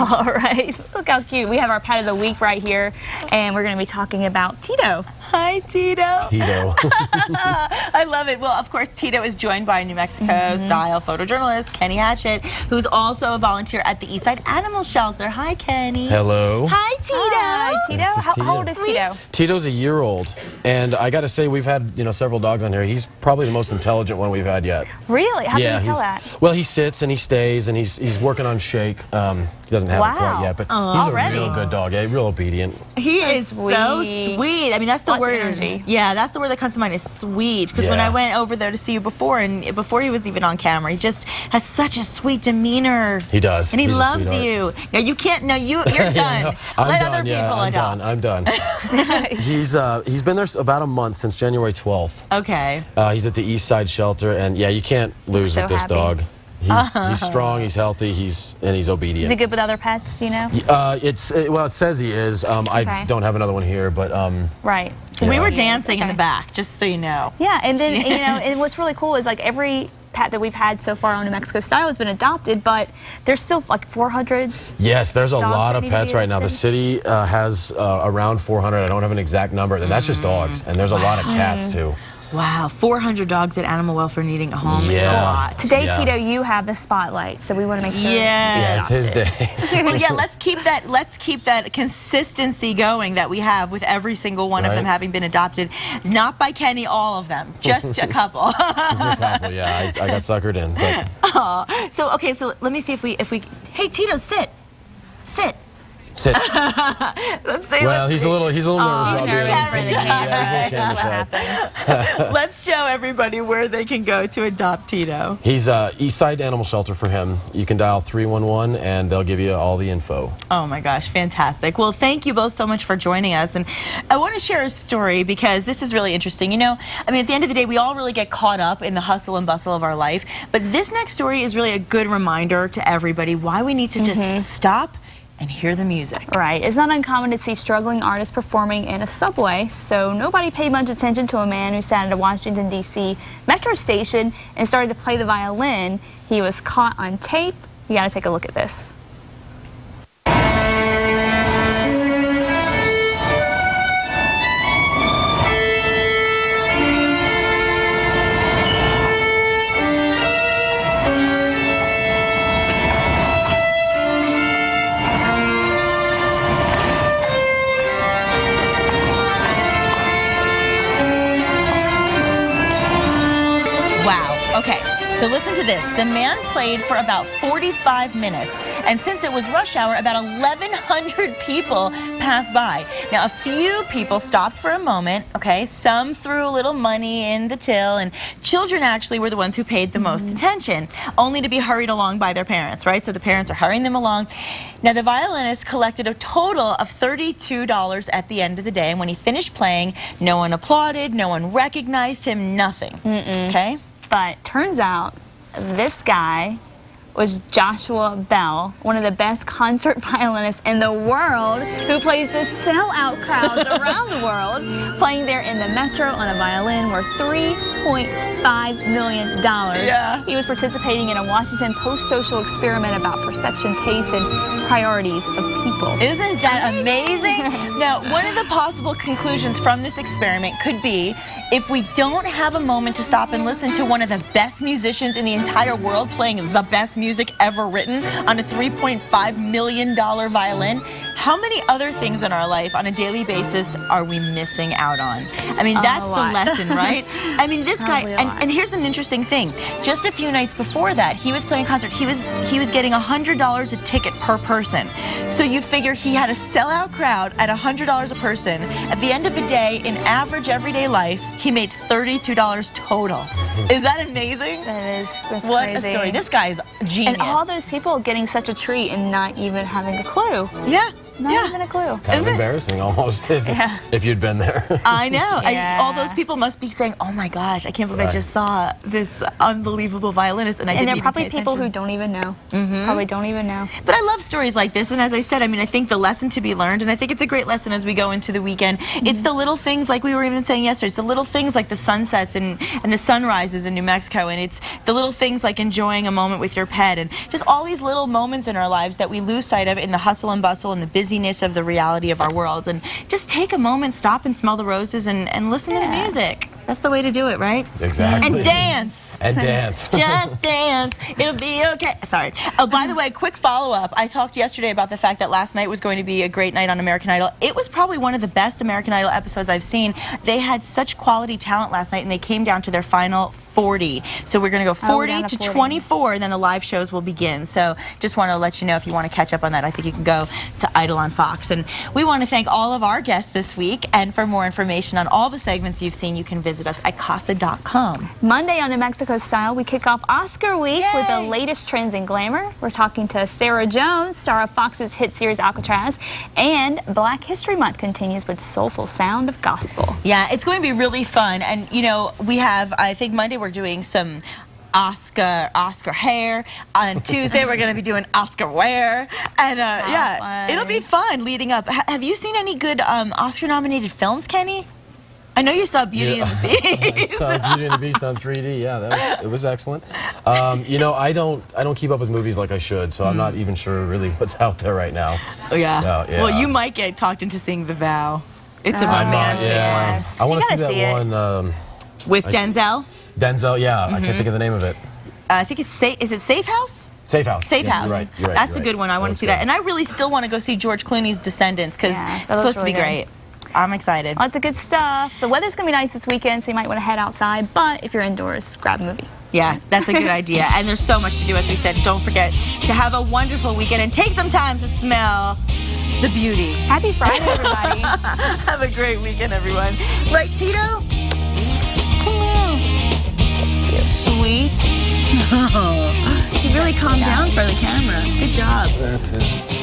All right, look how cute. We have our pet of the week right here, and we're going to be talking about Tito. Hi, Tito. Tito. I love it. Well, of course, Tito is joined by New Mexico-style photojournalist Kenny Hatchitt, who's also a volunteer at the Eastside Animal Shelter. Hi, Kenny. Hello. Hi, Tito. Hi, Tito. How old is Tito? Tito's a year-old, and I got to say, we've had several dogs on here. He's probably the most intelligent one we've had yet. Really? How can you tell that? Well, he sits and he stays, and he's working on shake. He doesn't have it quite yet, but he's a real good dog. Yeah, real obedient. He is so sweet. I mean, that's the word. Energy. Yeah, that's the word that comes to mind is sweet. Because when I went over there to see you before, and before he was even on camera, he just has such a sweet demeanor. He does. And he loves you. Now you can't. No, you're done. Let other people adopt. I'm done. He's been there about a month, since January 12th. Okay. He's at the Eastside shelter, and yeah, you can't lose with this dog. He's strong, he's healthy, and he's obedient. Is he good with other pets, do you know? Well, it says he is. I don't have another one here, but right. So we were dancing in the back, just so you know. Yeah, and then and what's really cool is like every pet that we've had so far on New Mexico Style has been adopted, but there's still like 400. Yes, there's a lot of pets right now. The city has around 400. I don't have an exact number, and that's just dogs. And there's a lot of cats too. Wow, 400 dogs at animal welfare needing a home is a lot. Today, Tito, you have the spotlight, so we want to make sure. Yeah, it's his day. Well, yeah, let's keep that consistency going that we have with every single one of them having been adopted. Not by Kenny, all of them, just a couple. Just a couple, yeah. I got suckered in. But. So okay, so let me see if we. Hey, Tito, sit. Sit. Sit. Well, he's a little nervous about being on TV. Yeah, he's a little camera shy. Let's show everybody where they can go to adopt Tito. He's Eastside Animal Shelter for him. You can dial 311 and they'll give you all the info. Oh my gosh, fantastic. Well, thank you both so much for joining us. And I want to share a story because this is really interesting. I mean, at the end of the day, we all really get caught up in the hustle and bustle of our life. But this next story is really a good reminder to everybody why we need to just stop and hear the music. Right. It's not uncommon to see struggling artists performing in a subway, so nobody paid much attention to a man who sat at a Washington, D.C. metro station and started to play the violin. He was caught on tape. You got to take a look at this. Okay, so listen to this. The man played for about 45 minutes, and since it was rush hour, about 1,100 people passed by. Now, a few people stopped for a moment, okay? Some threw a little money in the till, and children actually were the ones who paid the most attention, only to be hurried along by their parents, right? So the parents are hurrying them along. Now, the violinist collected a total of $32 at the end of the day, and when he finished playing, no one applauded, no one recognized him, nothing, okay? But turns out this guy was Joshua Bell, one of the best concert violinists in the world, who plays to sell-out crowds around the world, playing there in the metro on a violin worth $3.5 million. Yeah. He was participating in a Washington Post social experiment about perception, taste, and priorities of people. Isn't that amazing? Now, one of the possible conclusions from this experiment could be if we don't have a moment to stop and listen to one of the best musicians in the entire world playing the best music ever written on a $3.5 million violin, how many other things in our life on a daily basis are we missing out on? I mean, that's the lesson, right? I mean, this guy, and here's an interesting thing. Just a few nights before that, he was playing a concert. He was getting $100 a ticket per person. So you figure he had a sellout crowd at $100 a person. At the end of the day, in average everyday life, he made $32 total. Is that amazing? That is. That's what crazy. A story. This guy is genius. And all those people getting such a treat and not even having a clue. Yeah. Not even a clue. Kind of embarrassing almost if you'd been there. I know. Yeah. All those people must be saying, oh my gosh, I can't believe I just saw this unbelievable violinist and I didn't even pay attention. And they're probably people who don't even know. Probably don't even know. But I love stories like this, and as I said, I mean, I think the lesson to be learned, and I think it's a great lesson as we go into the weekend, it's the little things like we were even saying yesterday, it's the little things like the sunsets and the sunrises in New Mexico, and it's the little things like enjoying a moment with your pet, and just all these little moments in our lives that we lose sight of in the hustle and bustle and the busyness of the reality of our worlds. And just take a moment, stop and smell the roses and listen to the music. That's the way to do it, right? Exactly. And dance. And dance. Just dance. It'll be okay. Sorry. Oh, by the way, quick follow-up. I talked yesterday about the fact that last night was going to be a great night on American Idol. It was probably one of the best American Idol episodes I've seen. They had such quality talent last night, and they came down to their final 40. So we're going to go 40 to 24, and then the live shows will begin. So just want to let you know if you want to catch up on that. I think you can go to Idol on Fox. And we want to thank all of our guests this week. And for more information on all the segments you've seen, you can visit us at casa.com. Monday on New Mexico Style, we kick off Oscar Week with the latest trends in glamour. We're talking to Sarah Jones, star of Fox's hit series Alcatraz, and Black History Month continues with soulful sound of gospel. Yeah, it's going to be really fun. And, you know, we have, I think Monday we're doing some Oscar hair. On Tuesday we're going to be doing Oscar wear. And yeah, it'll be fun leading up. Have you seen any good Oscar nominated films, Kenny? I know you saw Beauty and the Beast. I saw Beauty and the Beast on 3D. Yeah, it was excellent. You know, I don't keep up with movies like I should, so I'm not even sure really what's out there right now. Oh yeah. So, yeah. Well, you might get talked into seeing The Vow. It's a romantic one. I want to see that one with Denzel. Denzel, yeah. I can't think of the name of it. I think it's is it Safe House? Safe House. Safe House. You're right. That's a good one. I want to see that. And I really still want to go see George Clooney's Descendants because it's supposed to be great. I'm excited. Lots of good stuff. The weather's going to be nice this weekend, so you might want to head outside. But if you're indoors, grab a movie. Yeah, that's a good idea. And there's so much to do, as we said. Don't forget to have a wonderful weekend and take some time to smell the beauty. Happy Friday, everybody. Have a great weekend, everyone. Right, Tito? Hello. Sweet. You really calmed down for the camera. Good job. That's it.